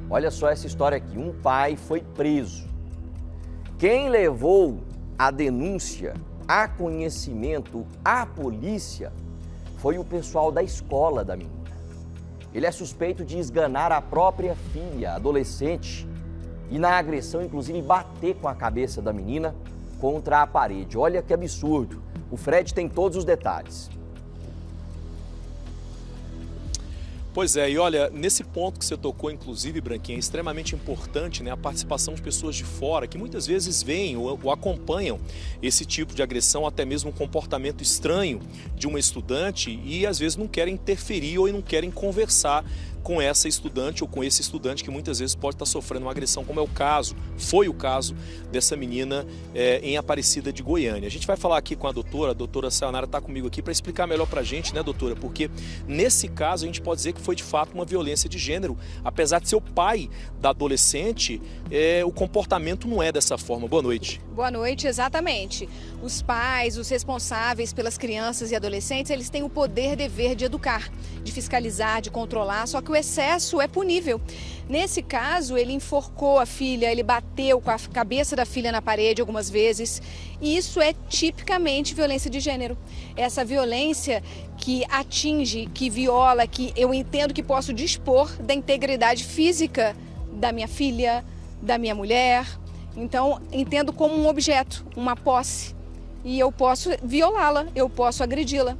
Olha só essa história aqui, um pai foi preso. Quem levou a denúncia a conhecimento à polícia foi o pessoal da escola da menina. Ele é suspeito de esganar a própria filha, adolescente, e na agressão, inclusive, bater com a cabeça da menina contra a parede. Olha que absurdo. O Fred tem todos os detalhes. Pois é, e olha, nesse ponto que você tocou, inclusive, Branquinha, é extremamente importante, né, a participação de pessoas de fora, que muitas vezes veem ou acompanham esse tipo de agressão, até mesmo um comportamento estranho de uma estudante e às vezes não querem interferir ou não querem conversar com essa estudante ou com esse estudante que muitas vezes pode estar sofrendo uma agressão, como é o caso, foi o caso dessa menina em Aparecida de Goiânia. A gente vai falar aqui com a doutora Sayonara está comigo aqui para explicar melhor para a gente, né, doutora? Porque nesse caso a gente pode dizer que foi de fato uma violência de gênero, apesar de ser o pai da adolescente, o comportamento não é dessa forma. Boa noite. Boa noite, exatamente. Os pais, os responsáveis pelas crianças e adolescentes, eles têm o poder, dever de educar, de fiscalizar, de controlar, só que o excesso é punível. Nesse caso, ele enforcou a filha, ele bateu com a cabeça da filha na parede algumas vezes, e isso é tipicamente violência de gênero. Essa violência que atinge, que viola, que eu entendo que posso dispor da integridade física da minha filha, da minha mulher. Então, entendo como um objeto, uma posse, e eu posso violá-la, eu posso agredi-la.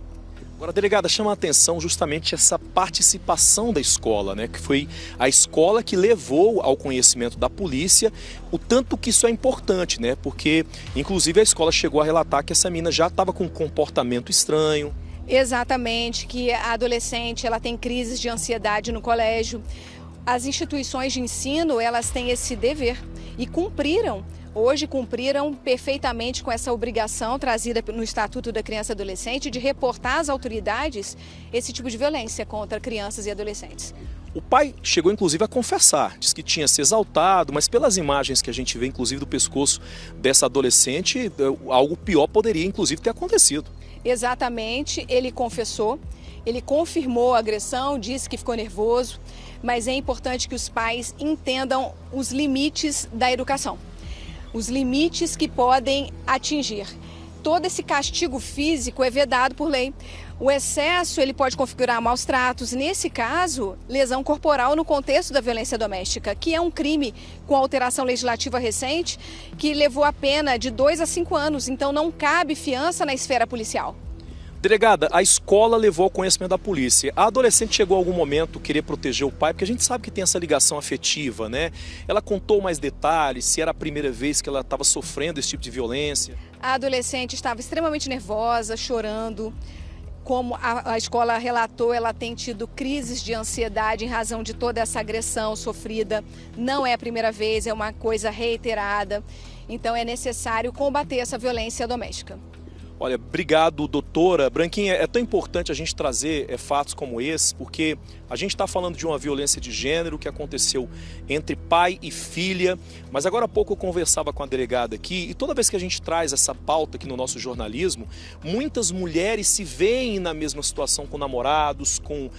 Agora, delegada, chama a atenção justamente essa participação da escola, né? Que foi a escola que levou ao conhecimento da polícia o tanto que isso é importante, né? Porque, inclusive, a escola chegou a relatar que essa menina já estava com um comportamento estranho. Exatamente, que a adolescente ela tem crises de ansiedade no colégio. As instituições de ensino, elas têm esse dever e cumpriram perfeitamente com essa obrigação trazida no Estatuto da Criança e Adolescente de reportar às autoridades esse tipo de violência contra crianças e adolescentes. O pai chegou inclusive a confessar, diz que tinha se exaltado, mas pelas imagens que a gente vê inclusive do pescoço dessa adolescente, algo pior poderia inclusive ter acontecido. Exatamente, ele confessou, ele confirmou a agressão, disse que ficou nervoso, mas é importante que os pais entendam os limites da educação. Os limites que podem atingir. Todo esse castigo físico é vedado por lei. O excesso ele pode configurar maus tratos, nesse caso, lesão corporal no contexto da violência doméstica, que é um crime com alteração legislativa recente que levou a pena de 2 a 5 anos, então não cabe fiança na esfera policial. Delegada, a escola levou ao conhecimento da polícia. A adolescente chegou a algum momento querer proteger o pai, porque a gente sabe que tem essa ligação afetiva, né? Ela contou mais detalhes, se era a primeira vez que ela estava sofrendo esse tipo de violência. A adolescente estava extremamente nervosa, chorando. Como a escola relatou, ela tem tido crises de ansiedade em razão de toda essa agressão sofrida. Não é a primeira vez, é uma coisa reiterada. Então é necessário combater essa violência doméstica. Olha, obrigado, doutora. Branquinha, é tão importante a gente trazer fatos como esse, porque a gente está falando de uma violência de gênero que aconteceu entre pai e filha, mas agora há pouco eu conversava com a delegada aqui, e toda vez que a gente traz essa pauta aqui no nosso jornalismo, muitas mulheres se veem na mesma situação com namorados, com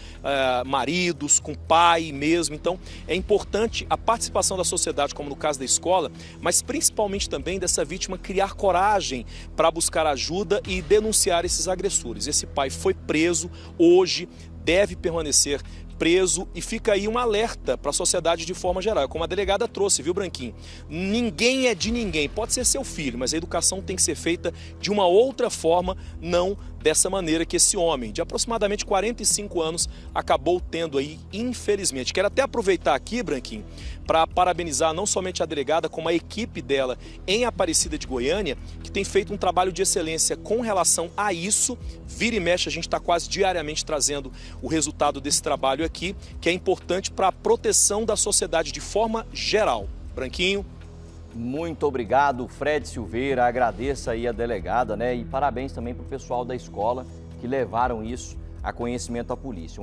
maridos, com pai mesmo. Então, é importante a participação da sociedade, como no caso da escola, mas principalmente também dessa vítima criar coragem para buscar ajuda e denunciar esses agressores. Esse pai foi preso, hoje deve permanecer preso e fica aí um alerta para a sociedade de forma geral. Como a delegada trouxe, viu, Branquinho? Ninguém é de ninguém, pode ser seu filho, mas a educação tem que ser feita de uma outra forma, não dessa maneira que esse homem, de aproximadamente 45 anos, acabou tendo aí, infelizmente. Quero até aproveitar aqui, Branquinho, para parabenizar não somente a delegada, como a equipe dela em Aparecida de Goiânia, que tem feito um trabalho de excelência com relação a isso. Vira e mexe, a gente está quase diariamente trazendo o resultado desse trabalho aqui, que é importante para a proteção da sociedade de forma geral. Branquinho. Muito obrigado, Fred Silveira, agradeço aí a delegada, né? E parabéns também para o pessoal da escola que levaram isso a conhecimento à polícia.